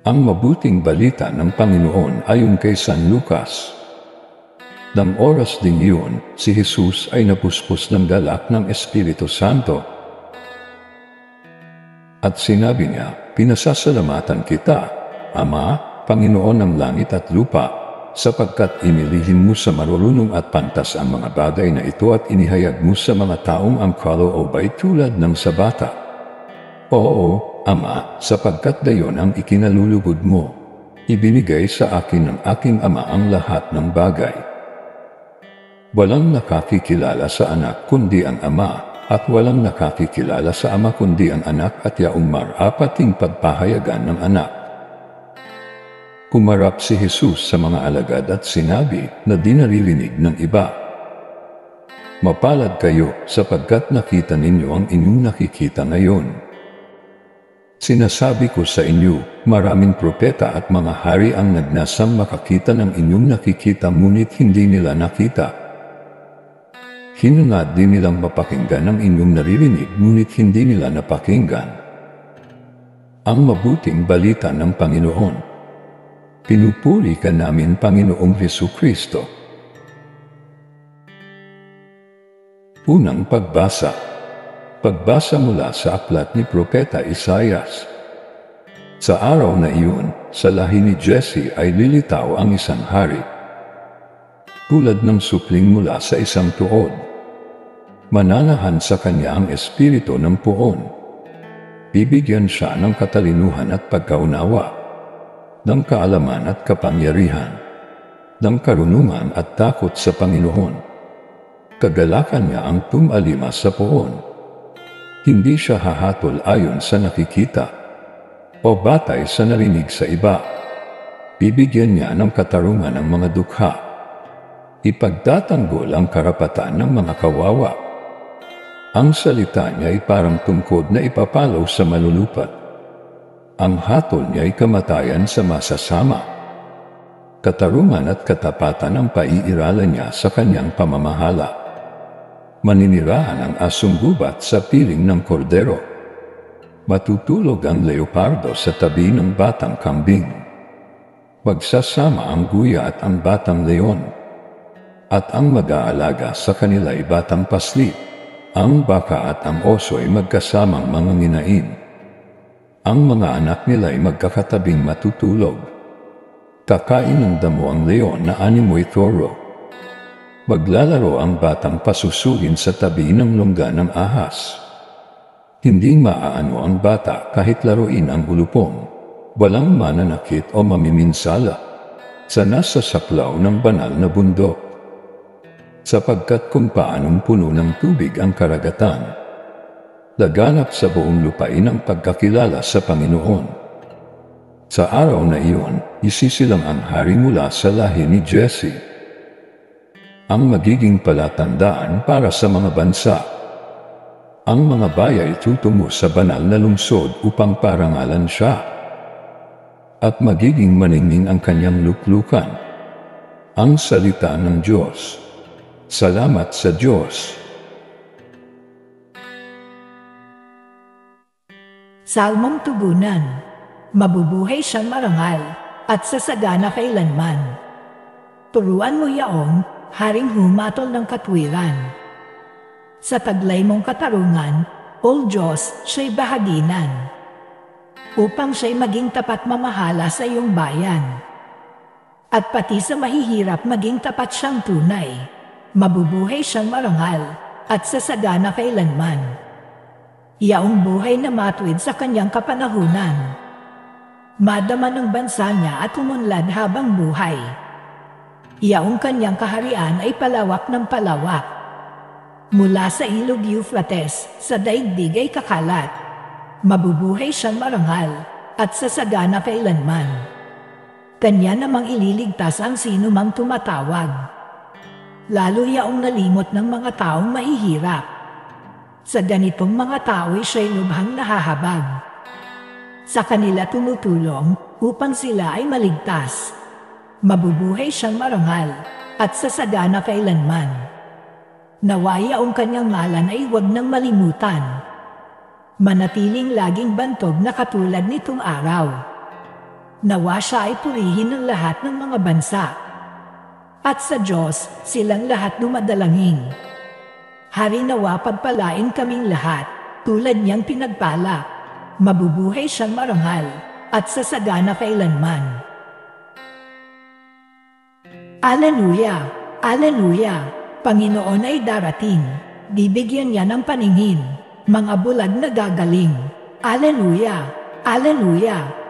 Ang mabuting balita ng Panginoon ayon kay San Lucas. Nang oras din iyon, si Jesus ay napuspos ng galak ng Espiritu Santo. At sinabi niya, "Pinasasalamatan kita, Ama, Panginoon ng langit at lupa, sapagkat inilihim mo sa marurunong at pantas ang mga bagay na ito at inihayag mo sa mga taong ang kalooban tulad ng sa bata. Oo, Ama, sapagkat dayon ang ikinalulugod mo. Ibinigay sa akin ng aking Ama ang lahat ng bagay. Walang nakakikilala sa anak kundi ang Ama, at walang nakakikilala sa Ama kundi ang anak at yaong marapating pagpahayagan ng anak." Kumarap si Jesus sa mga alagad at sinabi na di naririnig ng iba, "Mapalad kayo sapagkat nakita ninyo ang inyong nakikita ngayon. Sinasabi ko sa inyo, maraming propeta at mga hari ang nagnasang makakita ng inyong nakikita ngunit hindi nila nakita. Hinangad din nilang mapakinggan ang inyong naririnig ngunit hindi nila napakinggan." Ang mabuting balita ng Panginoon. Pinupuri ka namin, Panginoong Hesukristo. Unang pagbasa. Pagbasa mula sa aklat ni Propeta Isaias. Sa araw na iyon, sa lahi ni Jesse ay lilitaw ang isang hari. Tulad ng supling mula sa isang tuod. Mananahan sa kanya ang espiritu ng puon. Bibigyan siya ng katalinuhan at pagkaunawa, ng kaalaman at kapangyarihan, ng karunungan at takot sa Panginoon. Kagalakan niya ang tumalima sa puon. Hindi siya hahatol ayon sa nakikita o batay sa narinig sa iba. Bibigyan niya ng katarungan ng mga dukha. Ipagtatanggol ang karapatan ng mga kawawa. Ang salita niya ay parang tungkod na ipapalaw sa malulupat. Ang hatol niya ay kamatayan sa masasama. Katarungan at katapatan ang paiiralan niya sa kanyang pamamahala. Maninirahan ang asong gubat sa piling ng kordero. Matutulog ang leopardo sa tabi ng batang kambing. Magsasama ang guya at ang batang leon. At ang mag-aalaga sa kanila ay batang paslit. Ang baka at ang oso ay magkasamang mga nginain. Ang mga anak nila ay magkakatabing matutulog. Kakain ng damo ang leon na animoy toro. Maglalaro ang batang pasusuhin sa tabi ng lungga ng ahas. Hindi maaano ang bata kahit laruin ang ulupong. Walang mananakit o mamiminsala sa nasa saklaw ng banal na bundok. Sapagkat kung paanong puno ng tubig ang karagatan, laganap sa buong lupain ang pagkakilala sa Panginoon. Sa araw na iyon, isisilang ang hari mula sa lahi ni Jesse. Ang magiging palatandaan para sa mga bansa. Ang mga bayay tutungo sa banal na lungsod upang parangalan siya. At magiging maningning ang kanyang luklukan. Ang salita ng Diyos. Salamat sa Diyos. Salmong tugunan. Mabubuhay siyang marangal at sasagana kailanman. Turuan mo yaong haring humatol ng katwiran. Sa taglay mong katarungan, O Diyos, siya'y bahaginan. Upang siya'y maging tapat mamahala sa iyong bayan. At pati sa mahihirap maging tapat siyang tunay. Mabubuhay siyang marangal at sasagana kailanman. Yaong buhay na matuwid sa kanyang kapanahunan. Madama ng bansa niya at umunlad habang buhay. Yaong kanyang kaharian ay palawak ng palawak. Mula sa ilog Euphrates, sa daigdig ay kakalat. Mabubuhay siyang marangal at sasagana kailanman. Kanya namang ililigtas ang sino mang tumatawag. Lalo yaong nalimot ng mga taong mahihirap. Sa ganitong mga tao ay siya'y lubhang nahahabag. Sa kanila tumutulong upang sila ay maligtas. Mabubuhay siyang marangal at sasagana kailanman. Nawaya ang kanyang ngalan ay huwag nang malimutan. manatiling laging bantog na katulad nitong araw. Nawa siya ay purihin ng lahat ng mga bansa. At sa Diyos, silang lahat dumadalangin. Hari nawa pagpalain kaming lahat, tulad niyang pinagpala. Mabubuhay siyang marangal, at sasagana kailanman. Aleluya! Aleluya! Panginoon ay darating. Bibigyan niya ng paningin. Mga bulag na gagaling. Aleluya! Aleluya!